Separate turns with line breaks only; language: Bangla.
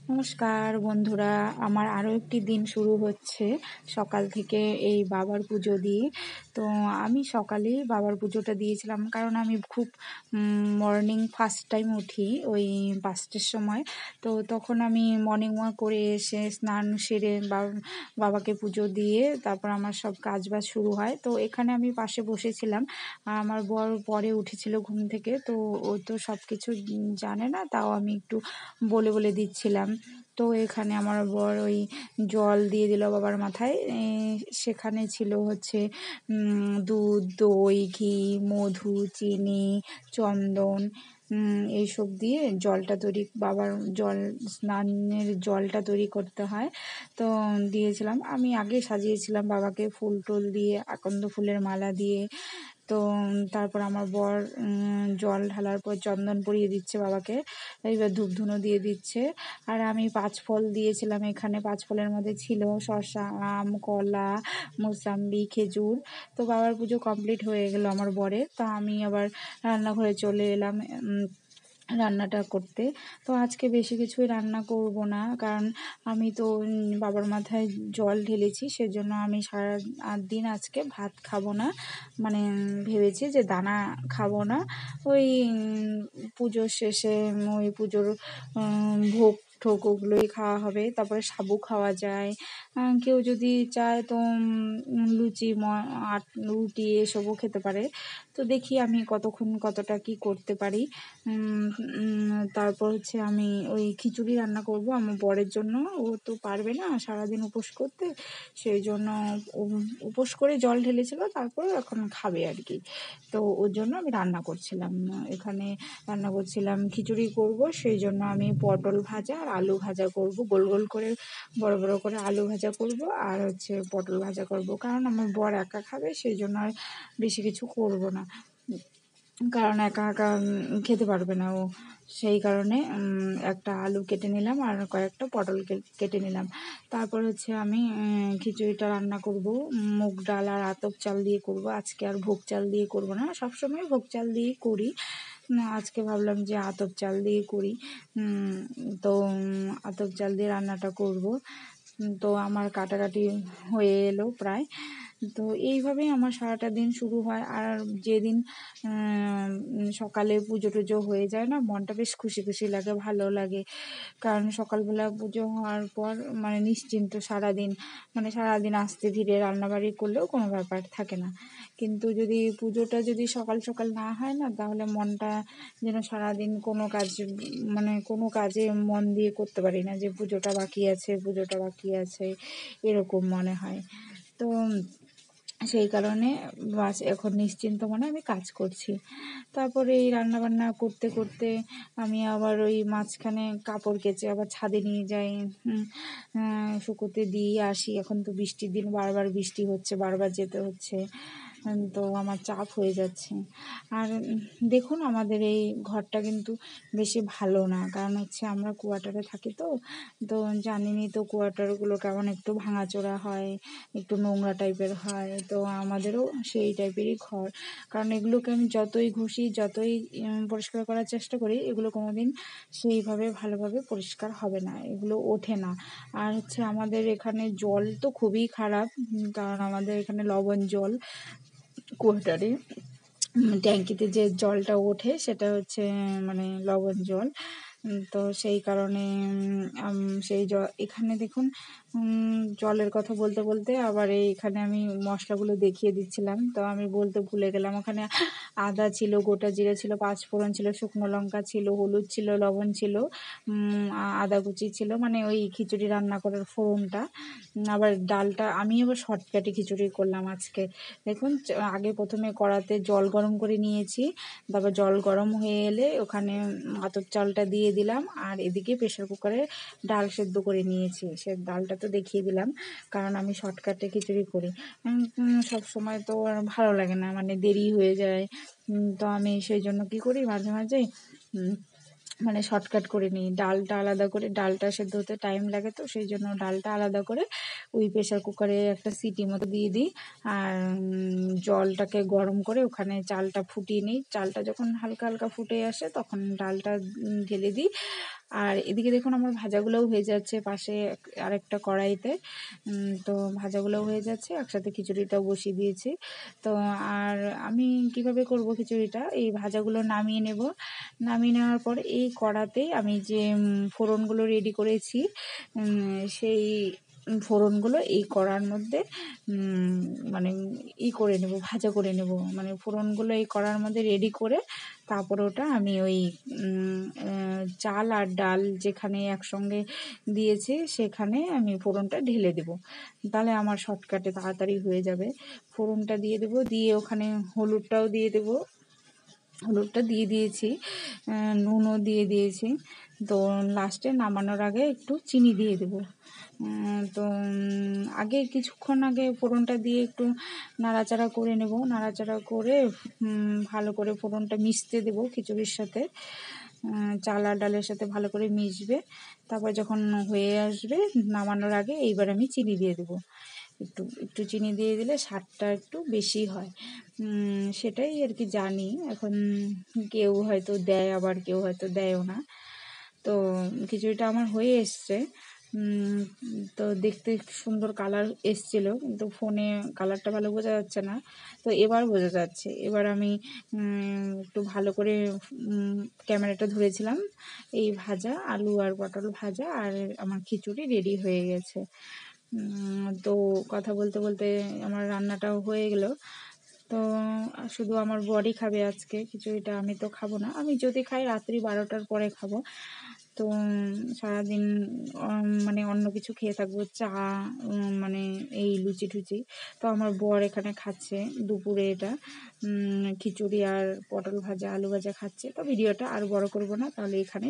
নমস্কার বন্ধুরা, আমার আরও একটি দিন শুরু হচ্ছে সকাল থেকে এই বাবার পুজো দিয়ে। তো আমি সকালেই বাবার পুজোটা দিয়েছিলাম, কারণ আমি খুব মর্নিং ফার্স্ট টাইম উঠি ওই 5টার সময়। তো তখন আমি মর্নিং ওয়াক করে এসে স্নান সেরে বাবাকে পুজো দিয়ে তারপর আমার সব কাজ বাজ শুরু হয়। তো এখানে আমি পাশে বসেছিলাম, আর আমার বর পরে উঠেছিল ঘুম থেকে। তো ও তো সব কিছু জানে না, তাও আমি একটু বলে বলে দিচ্ছিলাম। তো এখানে আমার বর ওই জল দিয়ে দিল বাবার মাথায়। সেখানে ছিল হচ্ছে দুধ, দই, ঘি, মধু, চিনি, চন্দন, এইসব দিয়ে জলটা তৈরি, বাবার স্নানের জলটা তৈরি করতে হয়। তো দিয়েছিলাম, আমি আগে সাজিয়েছিলাম বাবাকে ফুল টুল দিয়ে, আকন্দ ফুলের মালা দিয়ে। তো তারপর আমার বর জল ঢালার পর চন্দন পরিয়ে দিচ্ছে বাবাকে, এইবার ধূপ ধুনো দিয়ে দিচ্ছে। আর আমি 5 ফল দিয়েছিলাম, এখানে 5 ফলের মধ্যে ছিল শসা, আম, কলা, মোসাম্বি, খেজুর। তো বাবার পুজো কমপ্লিট হয়ে গেল আমার বরের। তো আমি আবার রান্নাঘরে চলে এলাম রান্নাটা করতে। তো আজকে বেশি কিছুই রান্না করব না, কারণ আমি তো বাবার মাথায় জল ঢেলেছি, সেজন্য আমি সারা দিন আজকে ভাত খাবো না। মানে ভেবেছি যে দানা খাবো না। ওই পুজোর শেষে ওই পুজোর ভোগ ঠোক ওগুলোই খাওয়া হবে। তারপরে সাবু খাওয়া যায়, কেউ যদি চায় তো লুচি, রুটি এসবও খেতে পারে। তো দেখি আমি কতক্ষণ কতটা কি করতে পারি। তারপর হচ্ছে আমি ওই খিচুড়ি রান্না করব আমার বরের জন্য। ও তো পারবে না সারাদিন উপোস করতে, সেই জন্য উপোস করে জল ঢেলেছিল, তারপর এখন খাবে আর কি। তো ওর জন্য আমি রান্না করছিলাম, এখানে রান্না করছিলাম খিচুড়ি করব। সেই জন্য আমি পটল ভাজা আর আলু ভাজা করব, গোল গোল করে বড় বড় করে আলু ভাজা করব, আর হচ্ছে পটল ভাজা করব। কারণ আমার বর একা খাবে, সেই জন্য আর বেশি কিছু করব না, কারণ একা একা খেতে পারবে না ও। সেই কারণে একটা আলু কেটে নিলাম আর কয়েকটা পটল কেটে নিলাম। তারপর হচ্ছে আমি খিচুড়িটা রান্না করব মুগ ডাল আর আতপ চাল দিয়ে করব। আজকে আর ভোগ চাল দিয়ে করব না, সবসময় ভোগ চাল দিয়েই করি। আজকে ভাবলাম যে আতপ চাল দিয়ে করি। তো আতপ চাল দিয়ে রান্নাটা করব। তো আমার কাটাকাটি হয়ে এলো প্রায়। তো এইভাবেই আমার সারাটা দিন শুরু হয়। আর যেদিন সকালে পুজো টুজো হয়ে যায় না, মনটা বেশ খুশি খুশি লাগে, ভালো লাগে। কারণ সকালবেলা পুজো হওয়ার পর মানে নিশ্চিন্ত সারাদিন, মানে সারাদিন আস্তে ধীরে রান্নাবাড়ি করলেও কোনো ব্যাপার থাকে না। কিন্তু যদি পুজোটা যদি সকাল সকাল না হয় না, তাহলে মনটা যেন সারাদিন কোনো কাজ, মানে কোনো কাজে মন দিয়ে করতে পারি না, যে পুজোটা বাকি আছে, পুজোটা বাকি আছে, এরকম মনে হয়। তো সেই কারণে বাস এখন নিশ্চিন্ত মনে আমি কাজ করছি। তারপরে এই রান্নাবান্না করতে করতে আমি আবার ওই মাঝখানে কাপড় কেচে আবার ছাদে নিয়ে যাই, শুকোতে দিয়ে আসি। এখন তো বৃষ্টির দিন, বারবার বৃষ্টি হচ্ছে, বারবার যেতে হচ্ছে। তো আমার চাপ হয়ে যাচ্ছে। আর দেখুন আমাদের এই ঘরটা কিন্তু বেশি ভালো না, কারণ হচ্ছে আমরা কোয়ার্টারে থাকি। তো তো জানেনই তো কোয়ার্টারগুলো কেমন একটু ভাঙাচোরা হয়, একটু নোংরা টাইপের হয়। তো আমাদেরও সেই টাইপেরই ঘর, কারণ এগুলোকে আমি যতই ঘষি, যতই পরিষ্কার করার চেষ্টা করি, এগুলো কোনো দিন সেইভাবে ভালোভাবে পরিষ্কার হবে না, এগুলো ওঠে না। আর হচ্ছে আমাদের এখানে জল তো খুবই খারাপ, কারণ আমাদের এখানে লবণ জল। কোয়ার্টারে ট্যাঙ্কিতে যে জলটা ওঠে সেটা হচ্ছে মানে লবণ জল। তো সেই কারণে সেই এখানে দেখুন, জলের কথা বলতে বলতে আবার এইখানে আমি মশলাগুলো দেখিয়ে দিচ্ছিলাম। তো আমি বলতে ভুলে গেলাম, ওখানে আদা ছিল, গোটা জিরে ছিল, 5 ফোড়ন ছিল, শুকনো লঙ্কা ছিল, হলুদ ছিল, লবণ ছিল, আদা কুচি ছিল, মানে ওই খিচুড়ি রান্না করার ফোড়নটা। আবার ডালটা আমি আবার শর্টকাটে খিচুড়ি করলাম আজকে। দেখুন, আগে প্রথমে কড়াতে জল গরম করে নিয়েছি, তারপর জল গরম হয়ে এলে ওখানে আতপ চালটা দিয়ে দিলাম, আর এদিকে প্রেশার কুকারে ডাল সেদ্ধ করে নিয়েছি। সে ডালটা তো দেখিয়ে দিলাম, কারণ আমি শর্টকাটে খিচুড়ি করি। সব সময় তো আর ভালো লাগে না, মানে দেরি হয়ে যায়। তো আমি সেই জন্য কী করি, মাঝে মাঝে মানে শর্টকাট করে নিই। ডালটা আলাদা করে, ডালটা সেদ্ধ হতে টাইম লাগে, তো সেই জন্য ডালটা আলাদা করে ওই প্রেশার কুকারে একটা সিটি মতো দিয়ে দিই। আর জলটাকে গরম করে ওখানে চালটা ফুটিয়ে নিই। চালটা যখন হালকা হালকা ফুটে আসে তখন ডালটা ঢেলে দিই। আর এদিকে দেখুন আমার ভাজাগুলোও হয়ে যাচ্ছে পাশে আরেকটা কড়াইতে। তো ভাজাগুলোও হয়ে যাচ্ছে, একসাথে খিচুড়িটাও বসিয়ে দিয়েছি। তো আর আমি কিভাবে করব খিচুড়িটা, এই ভাজাগুলো নামিয়ে নেব। নামিয়ে নেওয়ার পর এই কড়াতেই আমি যে ফোড়নগুলো রেডি করেছি, সেই ফোড়নগুলো এই কড়ার মধ্যে মানে করে নেব, ভাজা করে নেব। মানে ফোড়নগুলো এই কড়ার মধ্যে রেডি করে তারপরে ওটা আমি ওই চাল আর ডাল যেখানে একসঙ্গে দিয়েছি সেখানে আমি ফোড়নটা ঢেলে দেব। তাহলে আমার শর্টকাটে তাড়াতাড়ি হয়ে যাবে। ফোড়নটা দিয়ে দেব, দিয়ে ওখানে হলুদটাও দিয়ে দেব। হলুদটা দিয়ে দিয়েছি, নুনও দিয়ে দিয়েছি। তো লাস্টে নামানোর আগে একটু চিনি দিয়ে দেব। তো আগে কিছুক্ষণ আগে ফোড়নটা দিয়ে একটু নাড়াচাড়া করে নেব। নাড়াচাড়া করে ভালো করে ফোড়নটা মিশতে দেব খিচুড়ির সাথে, চাল আর ডালের সাথে ভালো করে মিশবে। তারপর যখন হয়ে আসবে নামানোর আগে এইবার আমি চিনি দিয়ে দেব। একটু একটু চিনি দিয়ে দিলে স্বাদটা একটু বেশি হয়। সেটাই আর কি জানি। এখন কেউ হয়তো দেয়, আবার কেউ হয়তো দেয়ও না। তো খিচুড়িটা আমার হয়ে এসছে। তো দেখতে সুন্দর কালার এসছিলো, কিন্তু ফোনে কালারটা ভালো বোঝা যাচ্ছে না। তো এবার বোঝা যাচ্ছে। এবার আমি একটু ভালো করে ক্যামেরাটা ধরেছিলাম। এই ভাজা আলু আর পটল ভাজা আর আমার খিচুড়ি রেডি হয়ে গেছে। তো কথা বলতে বলতে আমার রান্নাটাও হয়ে গেল। তো শুধু আমার বরই খাবে আজকে খিচুড়িটা, আমি তো খাবো না। আমি যদি খাই রাত্রি 12টার পরে খাবো। তো সারাদিন মানে অন্য কিছু খেয়ে থাকবো, চা, মানে এই লুচি টুচি। তো আমার বর এখানে খাচ্ছে দুপুরে এটা খিচুড়ি আর পটল ভাজা আলু ভাজা খাচ্ছে। তো ভিডিওটা আর বড় করব না, তাহলে এখানে